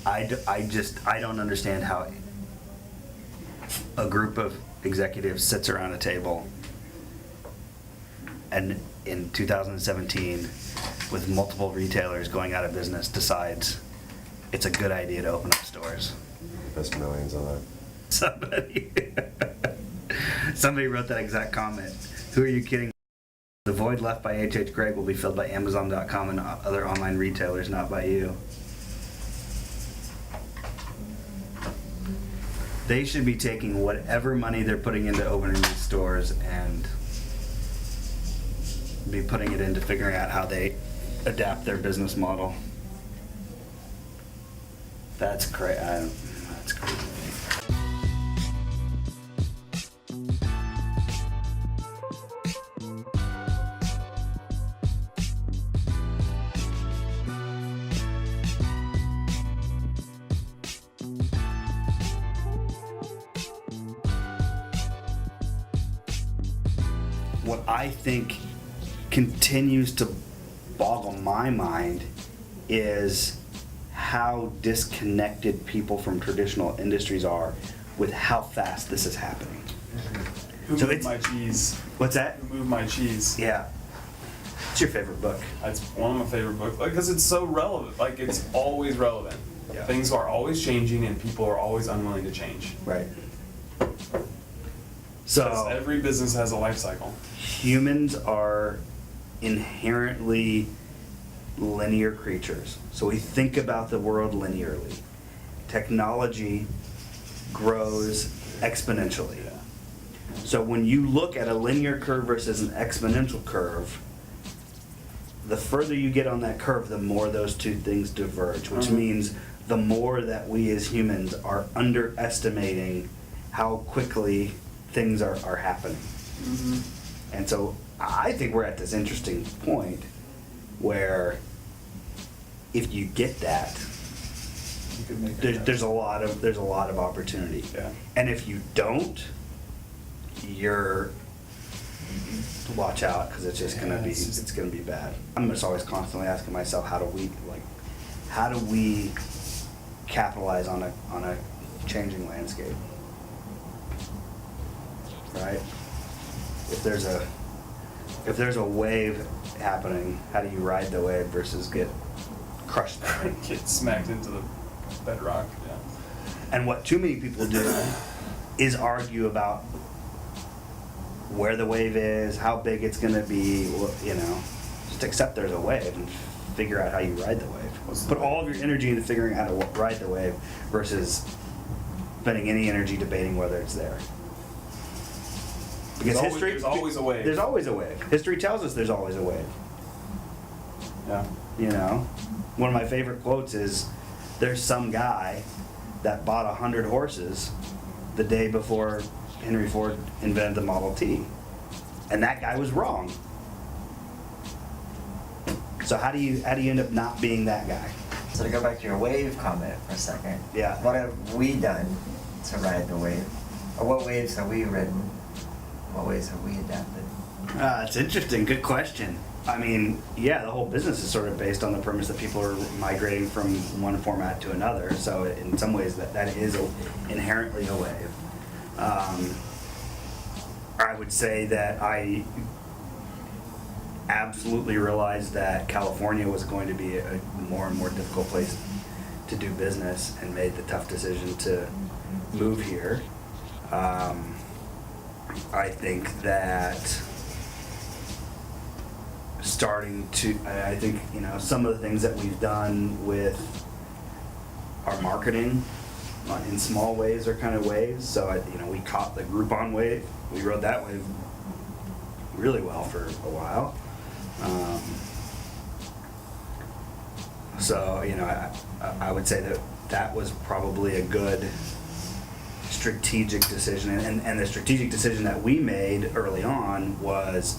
I don't understand how a group of executives sits around a table and in 2017, with multiple retailers going out of business, decides it's a good idea to open up stores. Invest millions on that. Somebody wrote that exact comment. Who are you kidding? The void left by H.H. Gregg will be filled by Amazon.com and other online retailers, not by you. They should be taking whatever money they're putting into opening these stores and be putting it into figuring out how they adapt their business model. That's crazy. That's crazy. What I think continues to boggle my mind is how disconnected people from traditional industries are with how fast this is happening. Who So Moved it's- My Cheese? What's that? Who Moved My Cheese? Yeah. What's your favorite book? That's one of my favorite books, because it's so relevant. Like, it's always relevant. Yeah. Things are always changing, and people are always unwilling to change. Right. Because So every business has a life cycle. humans are inherently linear creatures. So we think about the world linearly. Technology grows exponentially. Yeah. So when you look at a linear curve versus an exponential curve, the further you get on that curve, the more those two things diverge, which Mhm. means the more that we as humans are underestimating how quickly things are happening. Mm-hmm. And so I think we're at this interesting point where if you get that, You could make it there's a lot of opportunity. Yeah. And if you don't, you're watch out, because it's just gonna be it's gonna be bad. I'm just always constantly asking myself, how do we capitalize on a changing landscape? Right? If there's a wave happening, how do you ride the wave versus get crushed by it? Get smacked into the bedrock. Yeah. And what too many people do is argue about where the wave is, how big it's gonna be, just accept there's a wave and figure out how you ride the wave. Put all of your energy into figuring out how to ride the wave versus spending any energy debating whether it's there. Because There's always a wave. There's always a wave. History tells us there's always a wave. Yeah. One of my favorite quotes is, there's some guy that bought 100 horses the day before Henry Ford invented the Model T. And that guy was wrong. So how do you end up not being that guy? So to go back to your wave comment for a second. Yeah. What have we done to ride the wave? Or what waves have we ridden? What ways have we adapted? It's interesting. Good question. I mean, yeah, the whole business is sort of based on the premise that people are migrating from one format to another. So in some ways, that is inherently a wave. I would say that I absolutely realized that California was going to be a more and more difficult place to do business, and made the tough decision to move here. I think that I think some of the things that we've done with our marketing in small ways are kind of waves. So we caught the Groupon wave. We rode that wave really well for a while. I would say that was probably a good strategic decision, and the strategic decision that we made early on was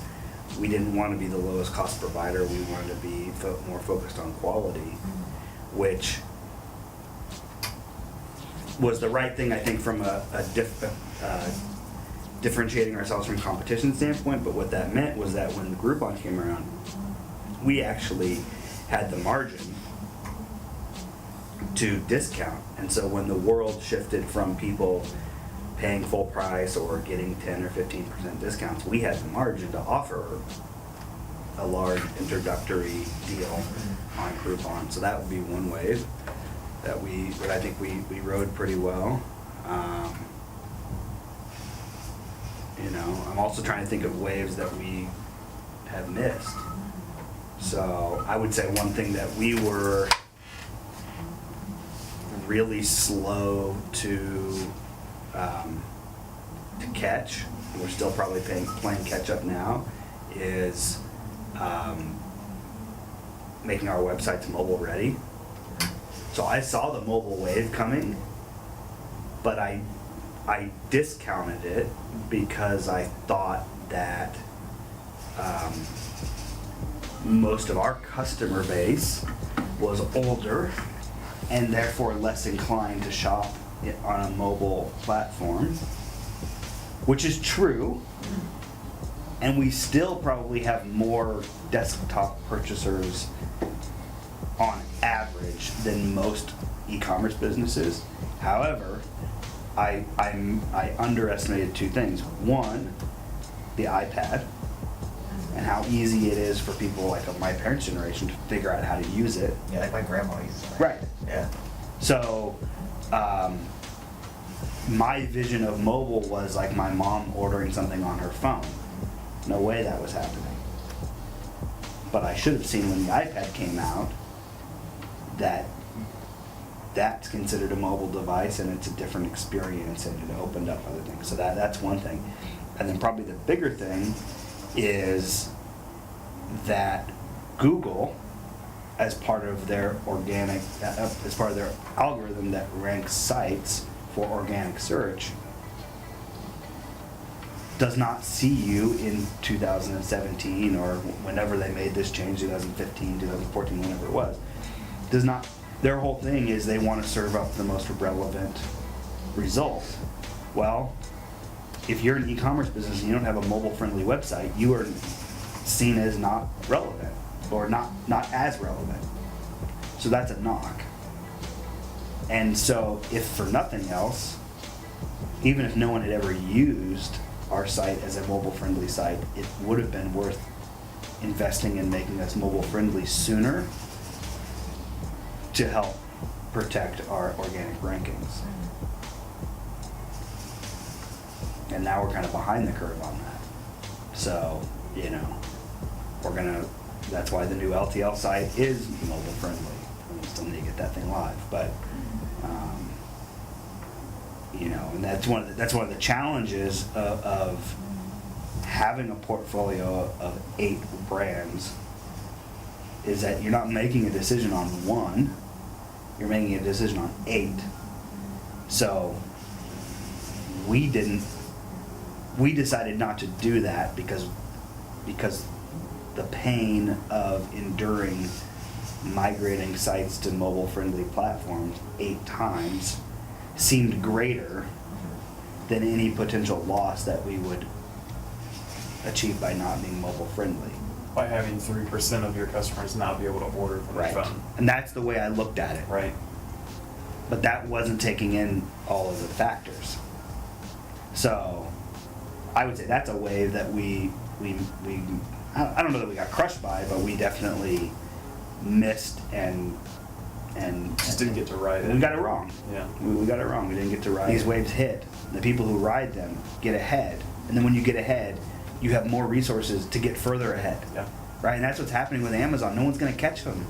we didn't want to be the lowest cost provider. We wanted to be more focused on quality, which was the right thing, I think, from a differentiating ourselves from competition standpoint. But what that meant was that when Groupon came around, we actually had the margin to discount. And so when the world shifted from people paying full price or getting 10 or 15% discounts, we had the margin to offer a large introductory deal on Groupon. So that would be one wave that I think we rode pretty well. You know, I'm also trying to think of waves that we have missed. So I would say one thing that we were really slow to catch, and we're still probably playing catch up now, is making our websites mobile ready. So I saw the mobile wave coming, but I discounted it because I thought that most of our customer base was older and therefore less inclined to shop on a mobile platform, which is true. And we still probably have more desktop purchasers on average than most e-commerce businesses. However, I underestimated two things. One, the iPad, and how easy it is for people like of my parents' generation to figure out how to use it. Yeah, like my grandma used to. Right. Yeah. So, my vision of mobile was like my mom ordering something on her phone. No way that was happening. But I should have seen when the iPad came out that that's considered a mobile device and it's a different experience and it opened up other things. So that's one thing. And then probably the bigger thing is that Google, as part of their as part of their algorithm that ranks sites for organic search, does not see you in 2017 or whenever they made this change, 2015, 2014, whenever it was. Does not. Their whole thing is they want to serve up the most relevant result. Well, if you're an e-commerce business and you don't have a mobile-friendly website, you are seen as not relevant or not as relevant. So that's a knock. And so if for nothing else, even if no one had ever used our site as a mobile-friendly site, it would have been worth investing in making us mobile-friendly sooner to help protect our organic rankings. And now we're kind of behind the curve on that. So, you know, that's why the new LTL site is mobile-friendly. We still need to get that thing live, but, you know, and that's one of the challenges of having a portfolio of 8 brands, is that you're not making a decision on one, you're making a decision on 8. So we decided not to do that because the pain of enduring migrating sites to mobile-friendly platforms 8 times seemed greater than any potential loss that we would achieve by not being mobile-friendly. By having 3% of your customers not be able to order from their Right. phone. And that's the way I looked at it. Right. But that wasn't taking in all of the factors. So I would say that's a wave that we I don't know that we got crushed by, but we definitely missed and Just didn't get to ride it. we got it wrong. Yeah. We got it wrong. We didn't get to ride. These waves hit. The people who ride them get ahead. And then when you get ahead, you have more resources to get further ahead. Yeah. Right? And that's what's happening with Amazon. No one's going to catch them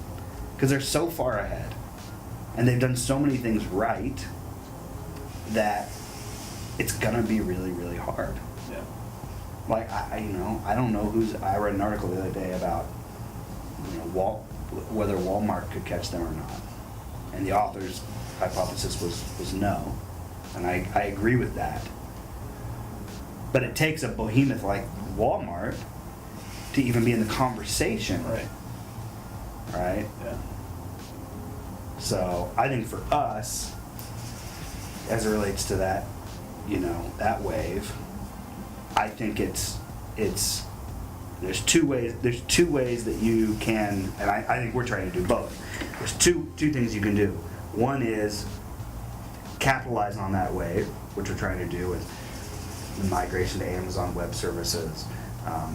because they're so far ahead. And they've done so many things right that it's going to be really, really hard. Yeah. Like, I don't know I read an article the other day about, whether Walmart could catch them or not. And the author's hypothesis was no. And I agree with that. But it takes a behemoth like Walmart to even be in the conversation. Right. Right? Yeah. So I think for us, as it relates to that, that wave, I think there's two ways that you can, and I think we're trying to do both. There's two things you can do. One is capitalize on that wave, which we're trying to do with the migration to Amazon Web Services,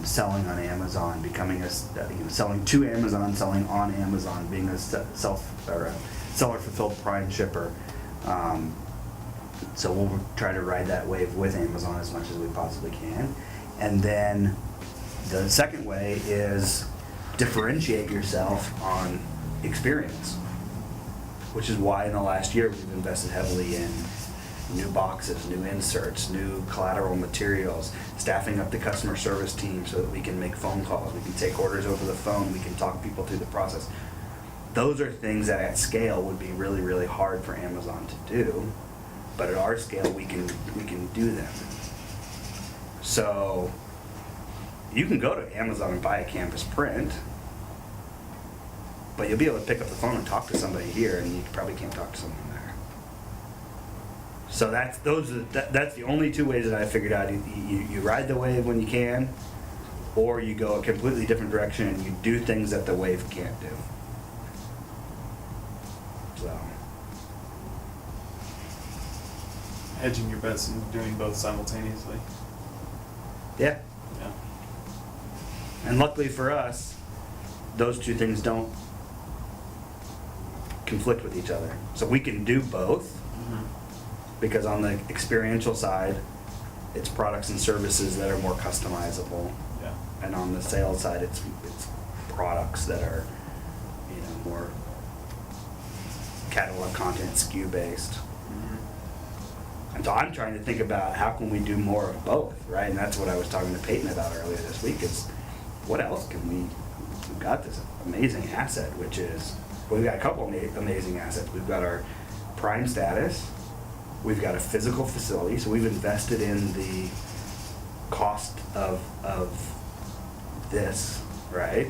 selling on Amazon, becoming selling to Amazon, selling on Amazon, being a seller fulfilled prime shipper. So we'll try to ride that wave with Amazon as much as we possibly can. And then the second way is differentiate yourself on experience, which is why in the last year we've invested heavily in new boxes, new inserts, new collateral materials, staffing up the customer service team so that we can make phone calls, we can take orders over the phone, we can talk people through the process. Those are things that at scale would be really, really hard for Amazon to do, but at our scale we can do them. So you can go to Amazon and buy a campus print, but you'll be able to pick up the phone and talk to somebody here, and you probably can't talk to someone there. So that's the only two ways that I figured out. You ride the wave when you can, or you go a completely different direction and you do things that the wave can't do. So Hedging your bets and doing both simultaneously. yeah. Yeah. And luckily for us, those two things don't conflict with each other. So we can do both, because on the experiential side, it's products and services that are more customizable. Yeah. And on the sales side, it's products that are, more catalog content, SKU based. And so I'm trying to think about how can we do more of both, right? And that's what I was talking to Peyton about earlier this week is what else can we've got this amazing asset, which is, we've got a couple of amazing assets. We've got our prime status, we've got a physical facility, so we've invested in the cost of this, right?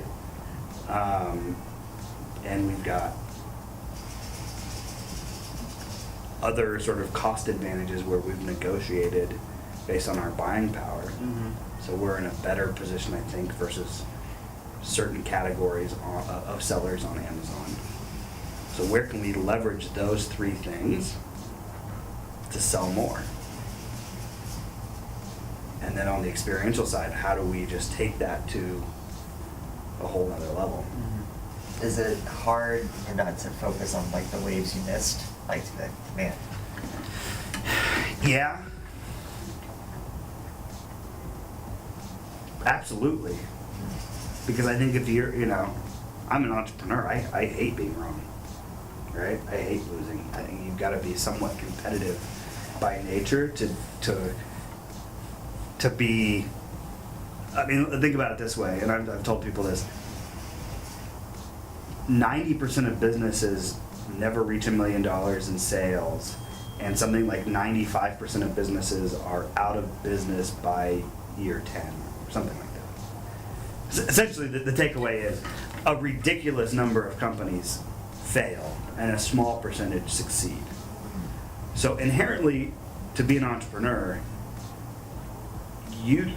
And we've got other sort of cost advantages where we've negotiated based on our buying power. So we're in a better position, I think, versus certain categories of sellers on Amazon. So where can we leverage those three things to sell more? And then on the experiential side, how do we just take that to a whole other level? Is it hard or not to focus on like the waves you missed? Like, man, Yeah. Absolutely. Because I think if you're, I'm an entrepreneur, I hate being wrong, right? I hate losing. I think you've got to be somewhat competitive by nature to be, think about it this way, and I've told people this, 90% of businesses never reach $1 million in sales, and something like 95% of businesses are out of business by year 10, or something like that. Essentially, the takeaway is a ridiculous number of companies fail, and a small percentage succeed. So inherently, to be an entrepreneur, you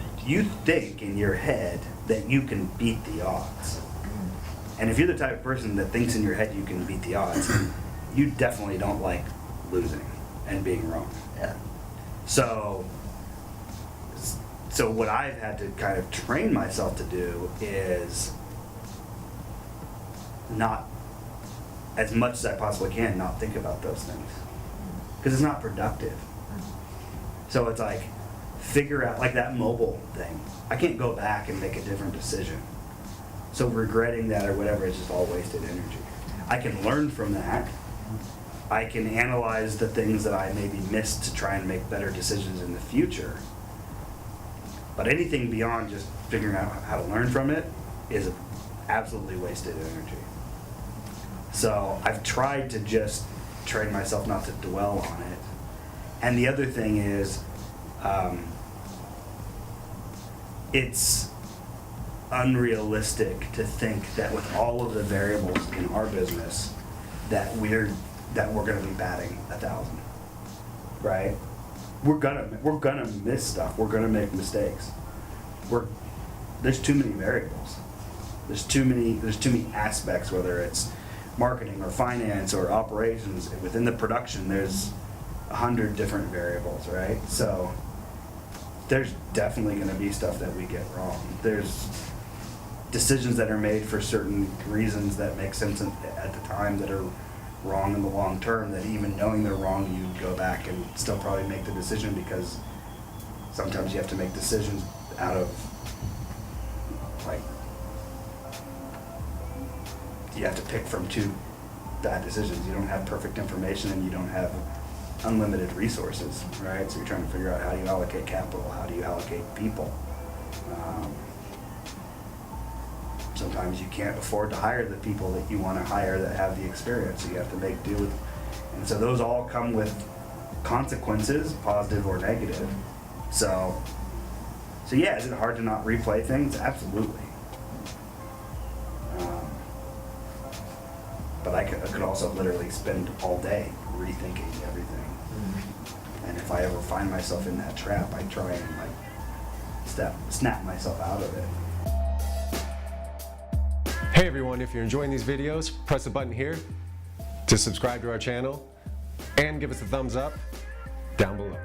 think in your head that you can beat the odds. And if you're the type of person that thinks in your head you can beat the odds, you definitely don't like losing and being wrong. yeah. So what I've had to kind of train myself to do is not, as much as I possibly can, not think about those things. Because it's not productive. So it's like, figure out, like that mobile thing. I can't go back and make a different decision. So regretting that or whatever is just all wasted energy. I can learn from that. I can analyze the things that I maybe missed to try and make better decisions in the future. But anything beyond just figuring out how to learn from it is absolutely wasted energy. So I've tried to just train myself not to dwell on it. And the other thing is, it's unrealistic to think that with all of the variables in our business that we're going to be batting 1,000, right? We're gonna miss stuff. We're gonna make mistakes. There's too many variables. There's too many aspects, whether it's marketing or finance or operations. Within the production, there's 100 different variables, right? So there's definitely going to be stuff that we get wrong. There's decisions that are made for certain reasons that make sense at the time that are wrong in the long term, that even knowing they're wrong, you go back and still probably make the decision, because sometimes you have to make decisions out of, like, you have to pick from two bad decisions. You don't have perfect information and you don't have unlimited resources, right? So you're trying to figure out, how do you allocate capital? How do you allocate people? Sometimes you can't afford to hire the people that you want to hire that have the experience, so you have to make do with, and so those all come with consequences, positive or negative. So yeah, is it hard to not replay things? Absolutely. But I could also literally spend all day rethinking everything. And if I ever find myself in that trap, I try and snap myself out of it. Hey everyone, if you're enjoying these videos, press the button here to subscribe to our channel and give us a thumbs up down below.